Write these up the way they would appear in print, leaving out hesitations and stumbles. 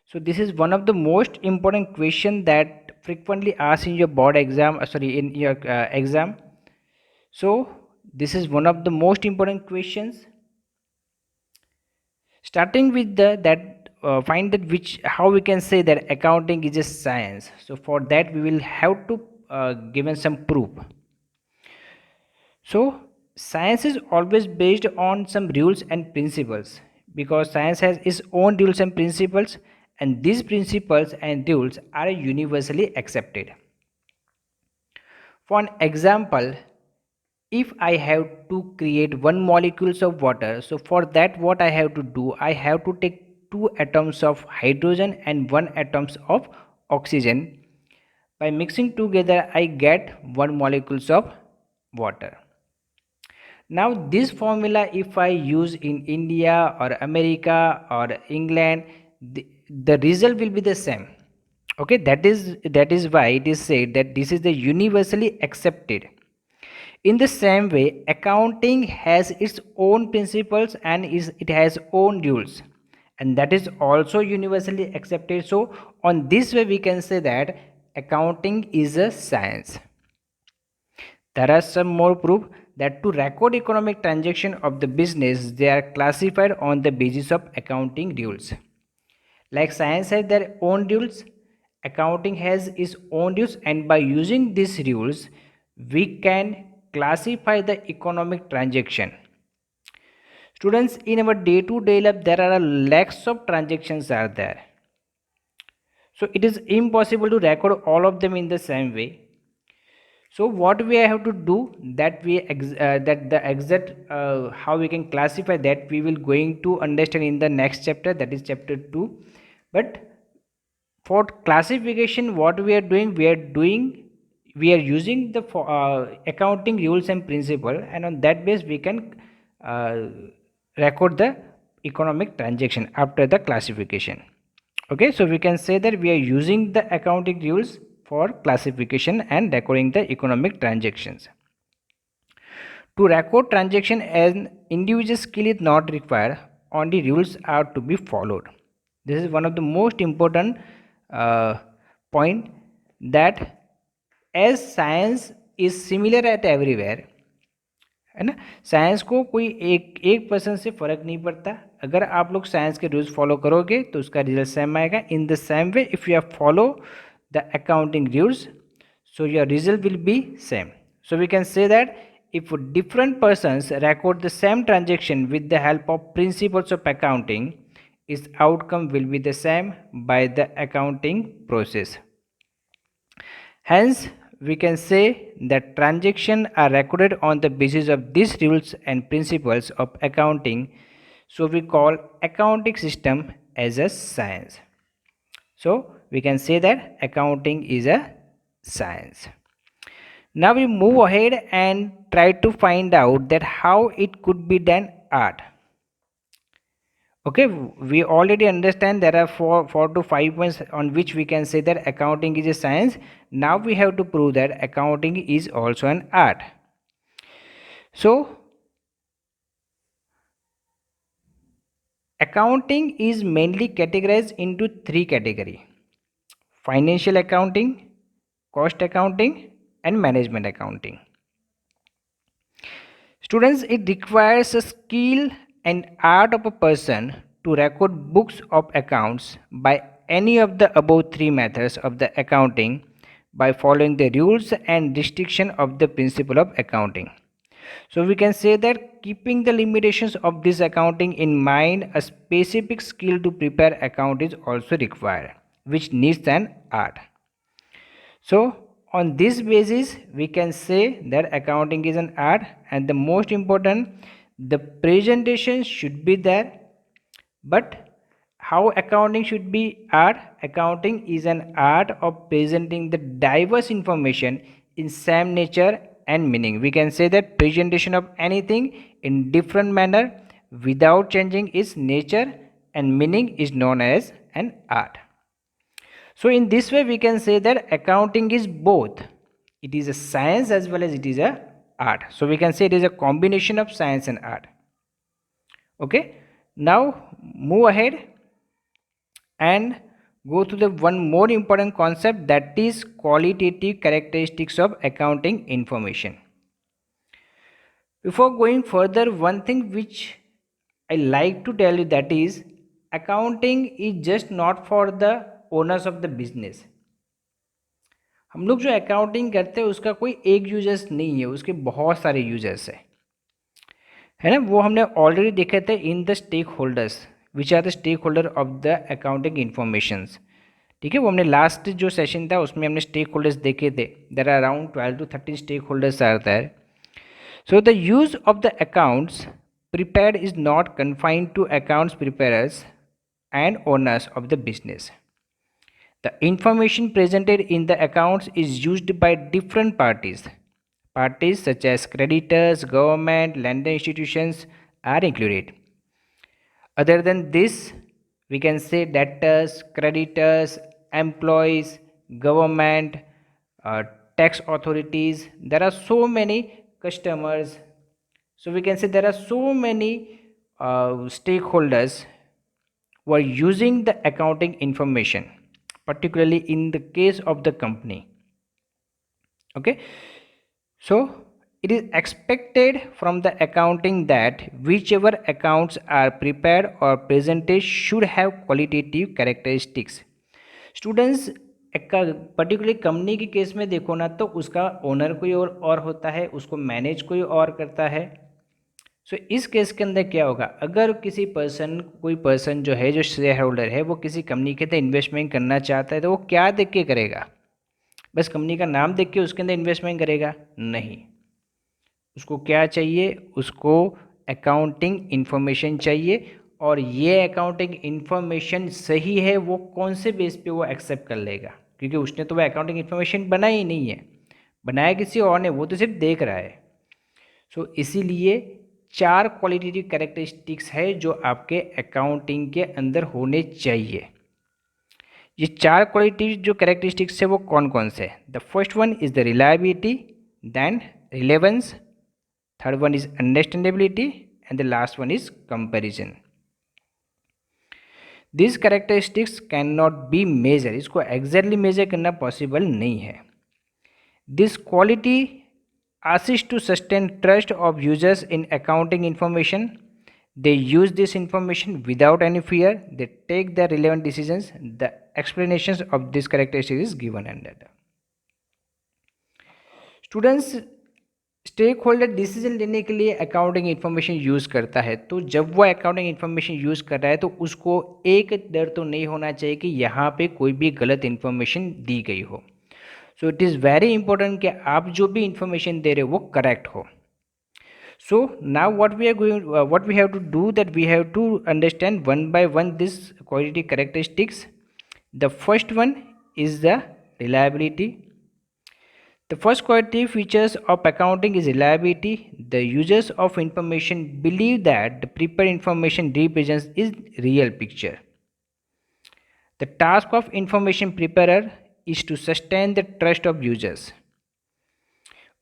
So this is one of the most important question that frequently asked in your board exam, sorry, in your exam. So this is one of the most important questions. Starting with the that find that which how we can say that accounting is a science. So for that we will have to given some proof. So science is always based on some rules and principles because science has its own rules and principles, and these principles and rules are universally accepted. For an example, if I have to create one molecules of water, so for that what I have to do, I have to take two atoms of hydrogen and one atoms of oxygen. By mixing together, I get one molecules of water. Now this formula if I use in India or America or England, the result will be the same. Okay, that is why it is said that this is the universally accepted. In the same way, accounting has its own principles and it has own rules, and that is also universally accepted. So on this way we can say that accounting is a science. There are some more proof that to record economic transaction of the business, they are classified on the basis of accounting rules. Like science has their own rules, accounting has its own rules, and by using these rules, we can classify the economic transaction. Students, in our day-to-day life, there are lakhs of transactions are there. So it is impossible to record all of them in the same way. So what we have to do that that the exact how we can classify that we will going to understand in the next chapter, that is chapter 2. But for classification what we are using the accounting rules and principle, and on that base we can uh, record the economic transaction after the classification. Okay, so we can say that we are using the accounting rules for classification and recording the economic transactions. To record transaction, an individual skill is not required, only rules are to be followed. This is one of the most important uh, point, that as science is similar at everywhere, है ना, science को कोई एक person से फ़र्क नहीं पड़ता। अगर आप लोग साइंस के रूल्स फॉलो करोगे तो उसका रिजल्ट सेम आएगा। In the same way if you follow the accounting rules, so your result will be same. So we can say that if different persons record the same transaction with the help of principles of accounting, its outcome will be the same by the accounting process. Hence, we can say that transactions are recorded on the basis of these rules and principles of accounting. So we call accounting system as a science. So we can say that accounting is a science. Now we move ahead and try to find out that how it could be done art. Okay, we already understand there are four to 5 points on which we can say that accounting is a science. Now we have to prove that accounting is also an art. So accounting is mainly categorized into three categories: financial accounting, cost accounting, and management accounting. Students, it requires a skill and art of a person to record books of accounts by any of the above three methods of the accounting by following the rules and restriction of the principle of accounting. So we can say that keeping the limitations of this accounting in mind, a specific skill to prepare account is also required, which needs an art. So on this basis we can say that accounting is an art, and the most important, the presentation should be there. But how accounting should be art? Accounting is an art of presenting the diverse information in same nature and meaning. We can say that presentation of anything in different manner without changing its nature and meaning is known as an art. So in this way we can say that accounting is both. It is a science as well as it is a art. So we can say it is a combination of science and art. Okay, now move ahead and go to the one more important concept, that is qualitative characteristics of accounting information. Before going further, one thing which I like to tell you, that is accounting is just not for the owners of the business. हम लोग जो accounting करते हैं उसका कोई एक users नहीं है, उसके बहुत सारे यूजर्स है ना। वो हमने ऑलरेडी देखे थे in the stakeholders, which are the stakeholder of the accounting informations. ठीक है, वो हमने लास्ट जो सेशन था उसमें हमने स्टेक होल्डर्स देखे थे। There are around 12 to 13 stakeholders are there. So the use of the accounts prepared is not confined to accounts preparers and owners of the business. The information presented in the accounts is used by different parties. Parties such as creditors, government, lender institutions are included. Other than this, we can say debtors, creditors, employees, government, tax authorities. There are so many customers. So we can say there are so many stakeholders who are using the accounting information, particularly in the case of the company. Okay, so it is expected from the accounting that whichever accounts are prepared or presented should have qualitative characteristics. Students, particularly company के case में देखो ना, तो उसका owner कोई और होता है, उसको मैनेज कोई और करता है। सो इस केस के अंदर क्या होगा, अगर कोई पर्सन जो है, जो शेयर होल्डर है, वो किसी कंपनी के अंदर इन्वेस्टमेंट करना चाहता है, तो वो क्या देख के करेगा? बस कंपनी का नाम देख के उसके अंदर इन्वेस्टमेंट करेगा? नहीं, उसको क्या चाहिए? उसको अकाउंटिंग इन्फॉर्मेशन चाहिए। और ये अकाउंटिंग इन्फॉर्मेशन सही है, वो कौन से बेस पे वो एक्सेप्ट कर लेगा? क्योंकि उसने तो वह अकाउंटिंग इन्फॉर्मेशन बनाई ही नहीं है, बनाया किसी और ने, वो तो सिर्फ देख रहा है। सो इसीलिए 4 क्वालिटेटिव कैरेक्टरिस्टिक्स है जो आपके अकाउंटिंग के अंदर होने चाहिए। ये 4 क्वालिटी जो कैरेक्टरिस्टिक्स है वो कौन कौन से? The first one is the reliability, then relevance, third one is understandability, and the last one is comparison. This characteristics can not be measure, इसको एग्जैक्टली मेजर करना पॉसिबल नहीं है। This quality assist to sustain trust of users in accounting information. They use this information without any fear. They take the relevant decisions. The explanations of this characteristic is given under the students। Stakeholder decision लेने के लिए accounting information use करता है, तो जब वह accounting information use कर रहा है तो उसको एक डर तो नहीं होना चाहिए कि यहाँ पे कोई भी गलत इन्फॉर्मेशन दी गई हो। सो इट इज़ वेरी इंपॉर्टेंट कि आप जो भी इंफॉर्मेशन दे रहे हो वो करेक्ट हो। So now what we have to do, that we have to understand one by one this quality characteristics. The first one is the reliability. The first quality features of accounting is reliability. The users of information believe that the prepared information represents is real picture. The task of information preparer is to sustain the trust of users.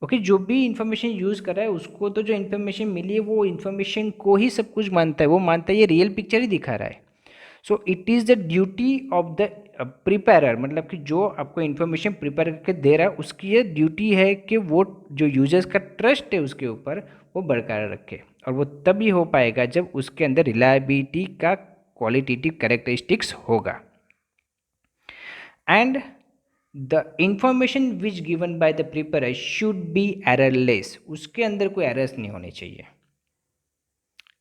Okay, जो भी information use कर रहा है उसको तो जो information मिली है वो इन्फॉर्मेशन को ही सब कुछ मानता है, वो मानता है ये रियल पिक्चर ही दिखा रहा है। सो it is the duty of the prepare, मतलब कि जो आपको इन्फॉर्मेशन प्रिपेयर करके दे रहा है उसकी ये ड्यूटी है कि वो जो यूजर्स का ट्रस्ट है उसके ऊपर वो बरकरार रखे, और वो तभी हो पाएगा जब उसके अंदर रिलायबिलिटी का क्वालिटेटिव कैरेक्टरिस्टिक्स होगा। And the information which given by the prepare should be errorless, उसके अंदर कोई एरर्स नहीं होने चाहिए।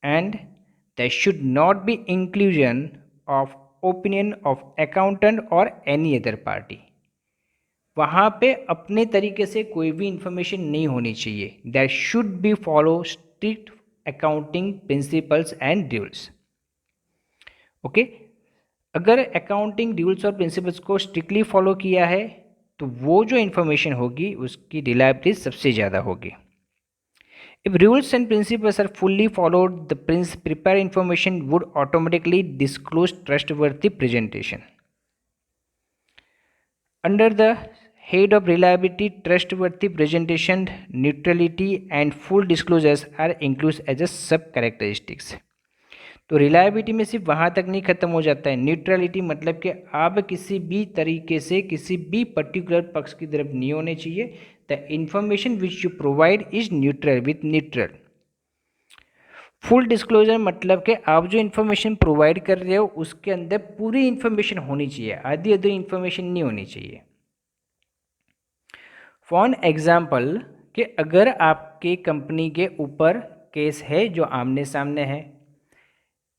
And there should not be inclusion of opinion of accountant और एनी अदर पार्टी। वहाँ पे अपने तरीके से कोई भी इंफॉर्मेशन नहीं होनी चाहिए. There should be follow strict accounting principles and rules. Okay, अगर अकाउंटिंग रूल्स और प्रिंसिपल्स को स्ट्रिक्टली फॉलो किया है तो वो जो इन्फॉर्मेशन होगी उसकी रिलायबिलिटी सबसे ज़्यादा होगी. If rules and principles are fully followed, the prepared information would automatically disclose trustworthy presentation. Under the head of reliability, trustworthy presentation, neutrality, and full disclosures are included as a sub characteristics. तो reliability में सिर्फ वहाँ तक नहीं खत्म हो जाता है. न्यूट्रलिटी मतलब कि आप किसी भी तरीके से किसी भी पर्टिकुलर पक्ष की तरफ नहीं होने चाहिए. The information which you provide is neutral with neutral. Full disclosure मतलब कि आप जो इन्फॉर्मेशन प्रोवाइड कर रहे हो उसके अंदर पूरी इन्फॉर्मेशन होनी चाहिए, आधी अधूरी इन्फॉर्मेशन नहीं होनी चाहिए. फॉर एन एग्जाम्पल कि अगर आपके कंपनी के ऊपर केस है जो आमने सामने है,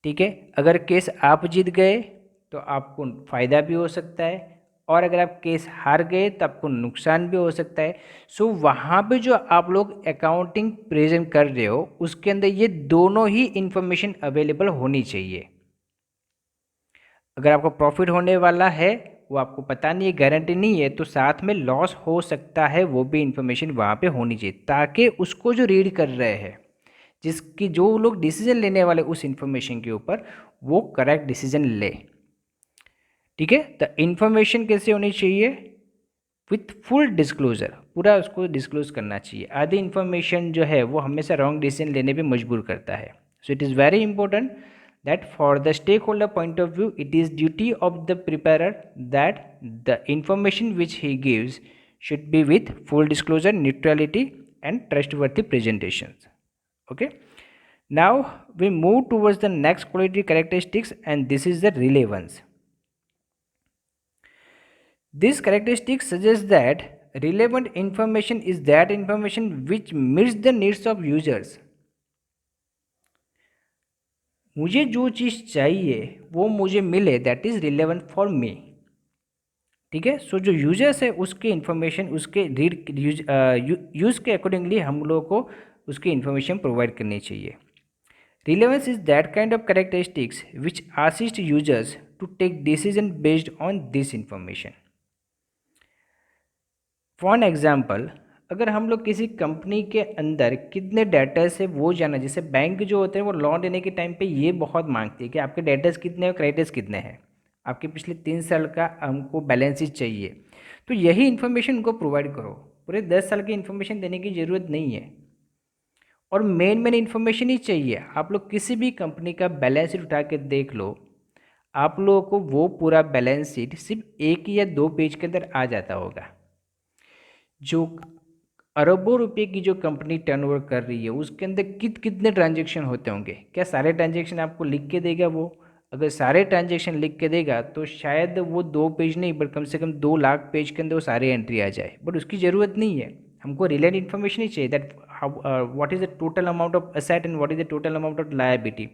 ठीक है, अगर केस आप जीत गए तो आपको फ़ायदा भी हो सकता है और अगर आप केस हार गए तो आपको नुकसान भी हो सकता है. सो वहाँ पे जो आप लोग अकाउंटिंग प्रेजेंट कर रहे हो उसके अंदर ये दोनों ही इंफॉर्मेशन अवेलेबल होनी चाहिए. अगर आपको प्रॉफिट होने वाला है वो आपको पता नहीं है, गारंटी नहीं है, तो साथ में लॉस हो सकता है, वो भी इंफॉर्मेशन वहाँ पे होनी चाहिए ताकि उसको जो रीड कर रहे हैं, जिसकी जो लोग डिसीजन लेने वाले उस इंफॉर्मेशन के ऊपर, वो करेक्ट डिसीजन ले. ठीक है, द इंफॉर्मेशन कैसे होनी चाहिए? विथ फुल डिस्क्लोजर, पूरा उसको डिस्क्लोज करना चाहिए. आधी इंफॉर्मेशन जो है वो हमेशा रॉन्ग डिसीजन लेने पे मजबूर करता है. सो it is very important that for the stakeholder point of view it is duty of the preparer that the information which he gives should be with full disclosure, neutrality and trustworthy presentations. Okay, now we move towards the next quality characteristics and this is the relevance. This characteristic suggests that relevant information is that information which meets the needs of users. मुझे जो चीज़ चाहिए वो मुझे मिले, that is relevant for me. ठीक है, सो जो users है उसके इन्फॉर्मेशन उसके रीड यूज़ के अकॉर्डिंगली हम लोगों को उसकी इन्फॉर्मेशन प्रोवाइड करनी चाहिए. Relevance is that kind of characteristics which assist users to take decision based on this information. For an example, अगर हम लोग किसी कंपनी के अंदर कितने डेटर्स है वो जाना, जैसे बैंक जो होते हैं वो लोन लेने के टाइम पे ये बहुत मांगती है कि आपके डेटर्स कितने और क्रेडिटर्स कितने हैं, आपके पिछले 3 साल का हमको बैलेंस शीट चाहिए. तो यही इन्फॉर्मेशन उनको प्रोवाइड करो, पूरे 10 साल की इन्फॉर्मेशन देने की ज़रूरत नहीं है. और मेन इन्फॉर्मेशन ही चाहिए. आप लोग किसी भी कंपनी का बैलेंस शीट उठा के देख लो, आप लोगों को वो पूरा बैलेंस शीट सिर्फ 1 या 2 पेज के अंदर आ जाता होगा. जो अरबों रुपए की जो कंपनी टर्नओवर कर रही है उसके अंदर कितने ट्रांजैक्शन होते होंगे, क्या सारे ट्रांजैक्शन आपको लिख के देगा वो? अगर सारे ट्रांजैक्शन लिख के देगा तो शायद वो 2 पेज नहीं बट कम से कम 2 लाख पेज के अंदर वो सारे एंट्री आ जाए, बट उसकी ज़रूरत नहीं है. हमको रिलेटेड इन्फॉर्मेशन ही चाहिए that what is the total amount of asset and what is the total amount of liability,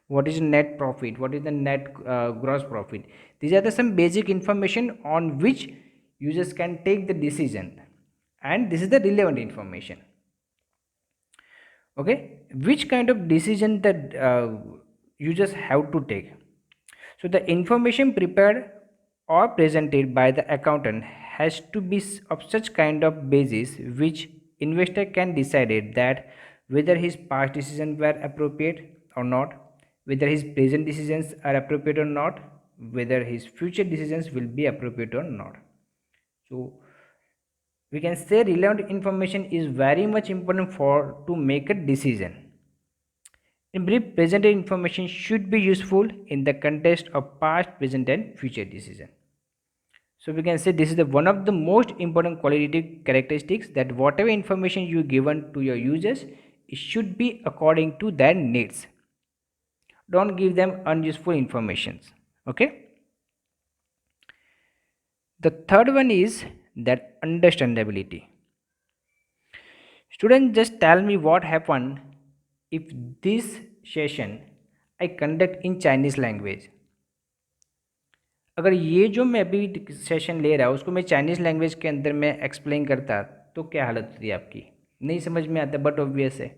what is net profit, what is the net gross profit. These are the some basic information on which users can take the decision and this is the relevant information. Okay, which kind of decision that users have to take? So the information prepared or presented by the accountant has to be of such kind of basis which investor can decide it that whether his past decisions were appropriate or not, whether his present decisions are appropriate or not, whether his future decisions will be appropriate or not. So we can say relevant information is very much important for to make a decision. In brief, presented information should be useful in the context of past, present and future decision. So we can say this is the one of the most important qualitative characteristics, that whatever information you given to your users, it should be according to their needs. Don't give them unuseful informations. Okay. The third one is that understandability. Students, just tell me what happened if this session I conduct in Chinese language. अगर ये जो मैं अभी session ले रहा हूँ उसको मैं चाइनीज़ लैंग्वेज के अंदर मैं एक्सप्लेन करता तो क्या हालत होती आपकी, नहीं समझ में आता। बट ऑब्वियस है,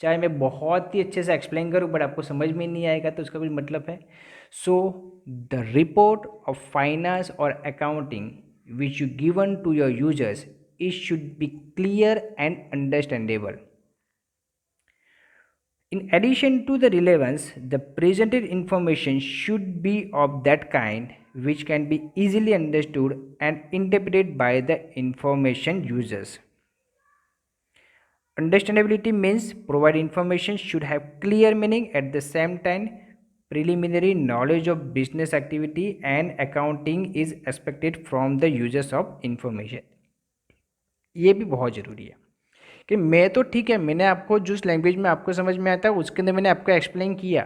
चाहे मैं बहुत ही अच्छे से एक्सप्लेन करूँ बट आपको समझ में नहीं आएगा तो उसका कुछ मतलब है। So the report of finance और accounting which you given to your users it should be clear and understandable. In addition to the relevance, the presented information should be of that kind which can be easily understood and interpreted by the information users. Understandability means provide information should have clear meaning, at the same time preliminary knowledge of business activity and accounting is expected from the users of information. ये भी बहुत ज़रूरी है कि मैं तो ठीक है, मैंने आपको जिस लैंग्वेज में आपको समझ में आता है उसके अंदर मैंने आपको एक्सप्लेन किया,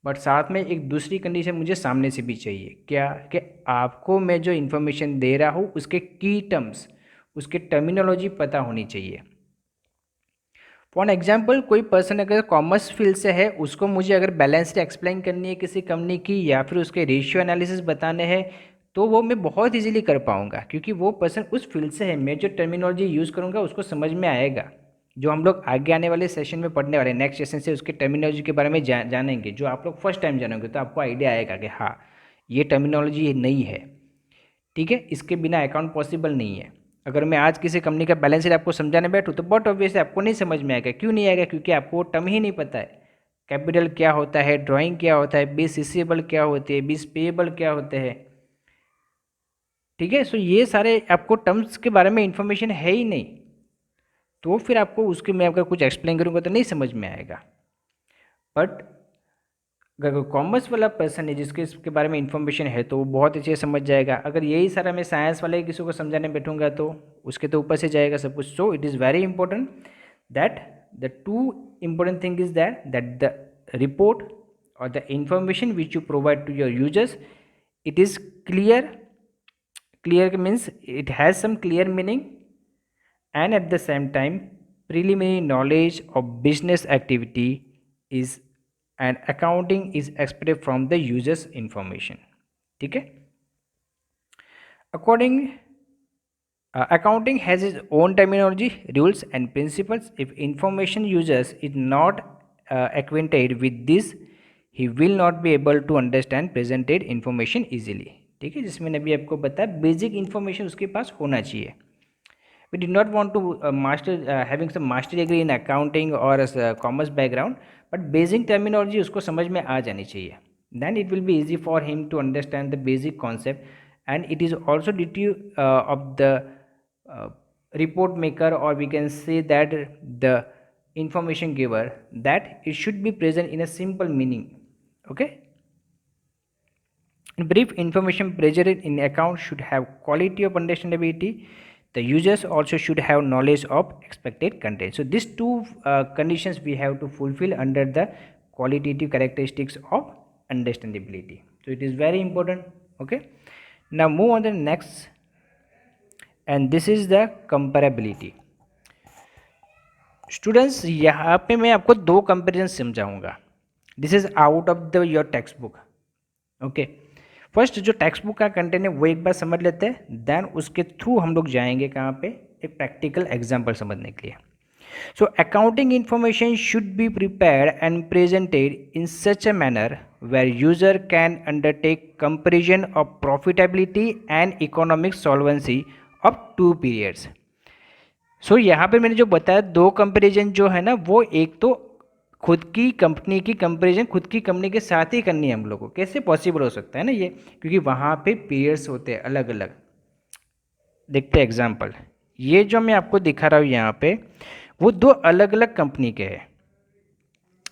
बट साथ में एक दूसरी कंडीशन मुझे सामने से भी चाहिए, क्या कि आपको मैं जो इन्फॉर्मेशन दे रहा हूँ उसके की टर्म्स, उसके टर्मिनोलॉजी पता होनी चाहिए। फॉर एग्जाम्पल, कोई पर्सन अगर कॉमर्स फील्ड से है, उसको मुझे अगर बैलेंस शीट एक्सप्लेन करनी है किसी कंपनी की या फिर उसके रेशियो एनालिसिस बताने हैं तो वो मैं बहुत इजीली कर पाऊंगा क्योंकि वो पर्सन उस फील्ड से है। मैं जो टर्मिनोलॉजी यूज़ करूंगा उसको समझ में आएगा। जो हम लोग आगे आने वाले सेशन में पढ़ने वाले हैं, नेक्स्ट सेशन से उसके टर्मिनोलॉजी के बारे में जानेंगे। जो आप लोग फर्स्ट टाइम जानोगे तो आपको आइडिया आएगा कि हाँ ये टर्मिनोलॉजी नई है, ठीक है, इसके बिना अकाउंट पॉसिबल नहीं है। अगर मैं आज किसी कंपनी का बैलेंस शीट आपको समझाने बैठूँ तो बहुत ऑब्वियसली आपको नहीं समझ में आएगा। क्यों नहीं आएगा? क्योंकि आपको वो टर्म ही नहीं पता है। कैपिटल क्या होता है, ड्राइंग क्या होता है, बीस रिसीवेबल क्या होते हैं, बीस पेएबल क्या होते हैं, ठीक है। सो ये सारे आपको टर्म्स के बारे में इंफॉर्मेशन है ही नहीं, तो फिर आपको उसके मैं अगर कुछ एक्सप्लेन करूँगा तो नहीं समझ में आएगा। बट अगर कोई कॉमर्स वाला पर्सन है जिसके इसके बारे में इंफॉर्मेशन है तो वो बहुत अच्छे से समझ जाएगा। अगर यही सारा मैं साइंस वाले किसी को समझाने बैठूंगा तो उसके तो ऊपर से जाएगा सब कुछ। So it is very important that the two important thing is that the report और the information which you provide to your users it is clear means it has some clear meaning and at the same time preliminary knowledge of business activity is and accounting is expected from the users information, ठीक है। according accounting has its own terminology, rules and principles. If information users is not acquainted with this, he will not be able to understand presented information easily, ठीक है। जिसमें मैंने अभी आपको बताया basic information उसके पास होना चाहिए। We did not want to having some master degree in accounting or as a commerce background, but basic terminology उसको समझ में आ जानी चाहिए। Then it will be easy for him to understand the basic concept, and it is also duty of the uh, report maker, or we can say that the information giver, that it should be present in a simple meaning. Okay. In brief, information presented in account should have quality of understandability. The users also should have knowledge of expected content. So these two conditions we have to fulfill under the qualitative characteristics of understandability. So it is very important. Okay. Now move on to the next, and this is the comparability. Students यहाँ पे मैं आपको दो comparison समझाऊंगा। This is out of the your text book. Okay, first जो text book का content है वो एक बार समझ लेते हैं, देन उसके थ्रू हम लोग जाएंगे कहाँ पे, एक प्रैक्टिकल एग्जाम्पल समझने के लिए। So accounting information should be prepared and presented in such a manner where user can undertake comparison of profitability and economic solvency of two periods. So यहाँ पे मैंने जो बताया दो कंपेरिजन जो है ना, वो एक तो खुद की कंपनी की कंपेरिजन खुद की कंपनी के साथ ही करनी है हम लोग को। कैसे पॉसिबल हो सकता है ना ये, क्योंकि वहाँ पे पीरियड्स होते हैं अलग अलग। देखते हैं एग्जांपल, ये जो मैं आपको दिखा रहा हूँ यहाँ पे वो दो अलग अलग कंपनी के हैं,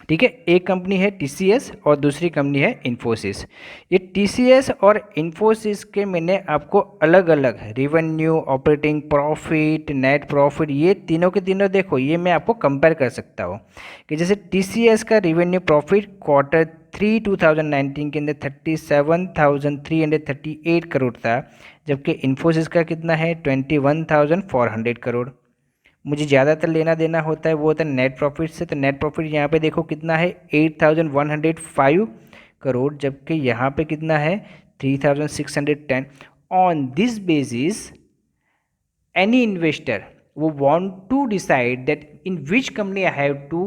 ठीक है। एक कंपनी है टीसीएस और दूसरी कंपनी है इन्फोसिस। ये टीसीएस और इन्फोसिस के मैंने आपको अलग अलग revenue, operating profit, net profit, ये तीनों के तीनों देखो ये मैं आपको कंपेयर कर सकता हूँ कि जैसे टीसीएस का रेवेन्यू प्रॉफिट Q3 2019 के अंदर 37,338 करोड़ था, जबकि इन्फोसिस का कितना है 21,400 करोड़। मुझे ज़्यादातर लेना देना होता है वो होता है नेट प्रॉफिट से, तो नेट प्रॉफिट यहाँ पे देखो कितना है 8,105 करोड़, जबकि यहाँ पे कितना है 3610. On this basis, any investor who want to decide that in which company I have to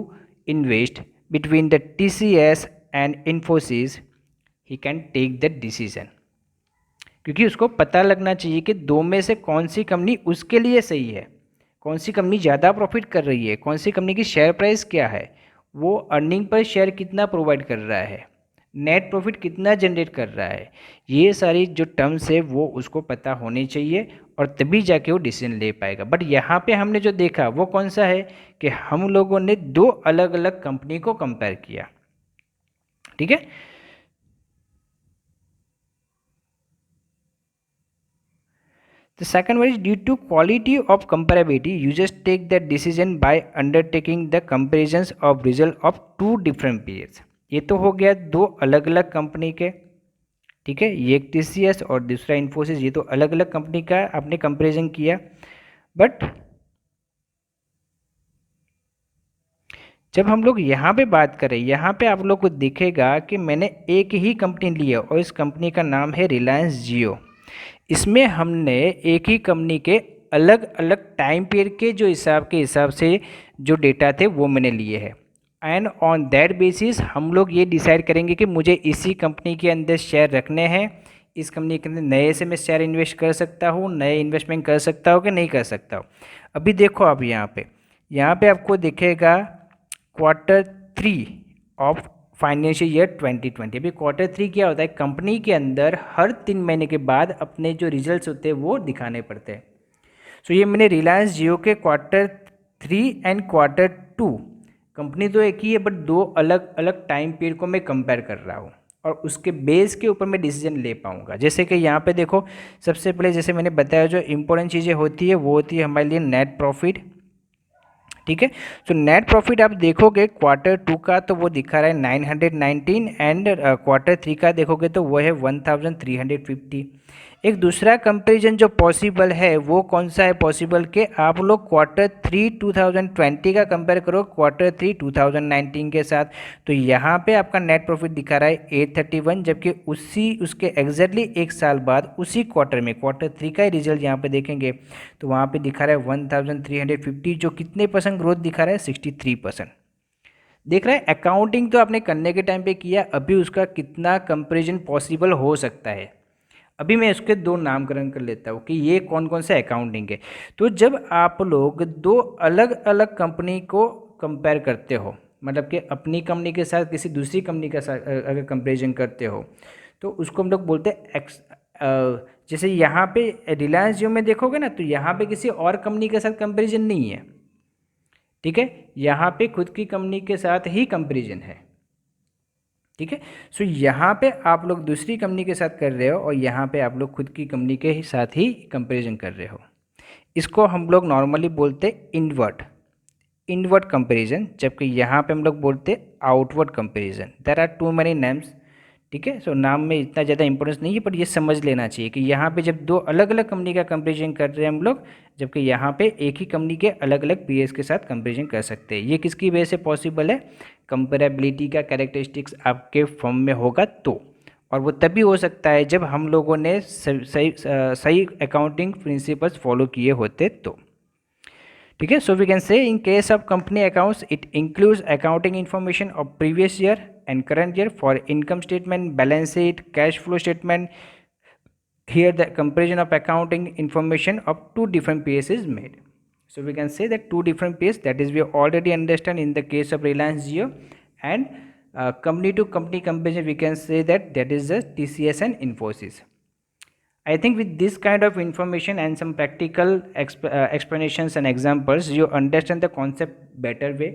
invest between the TCS and Infosys, he can take that decision. क्योंकि उसको पता लगना चाहिए कि दो में से कौन सी कंपनी उसके लिए सही है, कौन सी कंपनी ज़्यादा प्रॉफिट कर रही है, कौन सी कंपनी की शेयर प्राइस क्या है, वो अर्निंग पर शेयर कितना प्रोवाइड कर रहा है, नेट प्रॉफिट कितना जनरेट कर रहा है, ये सारी जो टर्म्स है वो उसको पता होनी चाहिए और तभी जाके वो डिसीजन ले पाएगा. बट यहाँ पे हमने जो देखा वो कौन सा है कि हम लोगों ने दो अलग अलग कंपनी को कंपेयर किया. ठीक है. The second one is due to quality of comparability, users take that decision by undertaking the comparisons of result of two different periods. ये तो हो गया दो अलग अलग कंपनी के. ठीक है, ये एक TCS और दूसरा इन्फोसिस, ये तो अलग अलग कंपनी का आपने कंपेरिजन किया. बट जब हम लोग यहाँ पे बात करें, यहाँ पे आप लोग को दिखेगा कि मैंने एक ही कंपनी लिया और इस कंपनी का नाम है रिलायंस जियो. इसमें हमने एक ही कंपनी के अलग अलग टाइम पीरियड के जो हिसाब से जो डेटा थे वो मैंने लिए हैं. एंड ऑन दैट बेसिस हम लोग ये डिसाइड करेंगे कि मुझे इसी कंपनी के अंदर शेयर रखने हैं, इस कंपनी के अंदर नए से मैं शेयर इन्वेस्ट कर सकता हूँ, नए इन्वेस्टमेंट कर सकता हूँ कि नहीं कर सकता हूँ. अभी देखो आप यहाँ पे आपको दिखेगा Q3 ऑफ फाइनेंशियल ईयर 2020. अभी Q3 क्या होता है, कंपनी के अंदर हर 3 महीने के बाद अपने जो रिजल्ट्स होते हैं वो दिखाने पड़ते हैं. सो ये मैंने रिलायंस जियो के Q3 एंड Q2, कंपनी तो एक ही है बट दो अलग अलग टाइम पीरियड को मैं कंपेयर कर रहा हूँ और उसके बेस के ऊपर मैं डिसीजन ले पाऊँगा. जैसे कि यहाँ पे देखो, सबसे पहले जैसे मैंने बताया जो इंपॉर्टेंट चीज़ें होती है वो होती है हमारे लिए नेट प्रॉफिट. ठीक है. सो नेट प्रॉफिट आप देखोगे Q2 का तो वो दिखा रहा है 919 एंड Q3 का देखोगे तो वो है 1350. एक दूसरा कंपैरिजन जो पॉसिबल है वो कौन सा है पॉसिबल के आप लोग Q3 2020 का कंपेयर करो Q3 2019 के साथ. तो यहाँ पे आपका नेट प्रॉफिट दिखा रहा है 831, जबकि उसके एग्जैक्टली एक साल बाद उसी क्वार्टर में Q3 का ही रिजल्ट यहाँ पे देखेंगे तो वहाँ पे दिखा रहा है 1350, जो कितने % ग्रोथ दिखा रहा है 63%. देख रहा है अकाउंटिंग तो आपने करने के टाइम पे किया, अभी उसका कितना कंपैरिजन पॉसिबल हो सकता है. अभी मैं इसके दो नामकरण कर लेता हूँ कि ये कौन कौन सा अकाउंटिंग है. तो जब आप लोग दो अलग अलग कंपनी को कंपेयर करते हो, मतलब कि अपनी कंपनी के साथ किसी दूसरी कंपनी का साथ अगर कंपेरिजन करते हो तो उसको हम लोग बोलते हैं जैसे यहाँ पे रिलायंस जियो में देखोगे ना तो यहाँ पे किसी और कंपनी के साथ कंपेरिजन नहीं है. ठीक है, यहाँ पे खुद की कंपनी के साथ ही कंपेरिजन है. ठीक है. सो यहाँ पे आप लोग दूसरी कंपनी के साथ कर रहे हो और यहाँ पे आप लोग खुद की कंपनी के साथ ही कंपैरिजन कर रहे हो. इसको हम लोग नॉर्मली बोलते इनवर्ट कंपैरिजन, जबकि यहाँ पे हम लोग बोलते outward comparison. There are too many names. ठीक है. सो नाम में इतना ज़्यादा इंपॉर्टेंस नहीं है, पर ये समझ लेना चाहिए कि यहाँ पे जब दो अलग अलग कंपनी का कंपैरिजन कर रहे हैं हम लोग, जबकि यहाँ पे एक ही कंपनी के अलग अलग पीएस के साथ कंपैरिजन कर सकते हैं. ये किसकी वजह से पॉसिबल है, कंपेरेबिलिटी का कैरेक्टरिस्टिक्स आपके फॉर्म में होगा तो, और वो तभी हो सकता है जब हम लोगों ने सही अकाउंटिंग प्रिंसिपल्स फॉलो किए होते तो. ठीक है. सो we can say in case of company accounts it includes accounting information of previous year and current year for income statement, balance sheet, cash flow statement. Here the comparison of accounting information of two different periods is made. So we can say that two different periods, that is we already understand in the case of Reliance Jio, and company to company comparison we can say that is the TCS and Infosys. I think with this kind of information and some practical explanations and examples you understand the concept better way.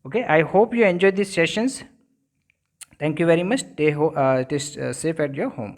Okay, I hope you enjoy these sessions. Thank you very much. Stay safe at your home.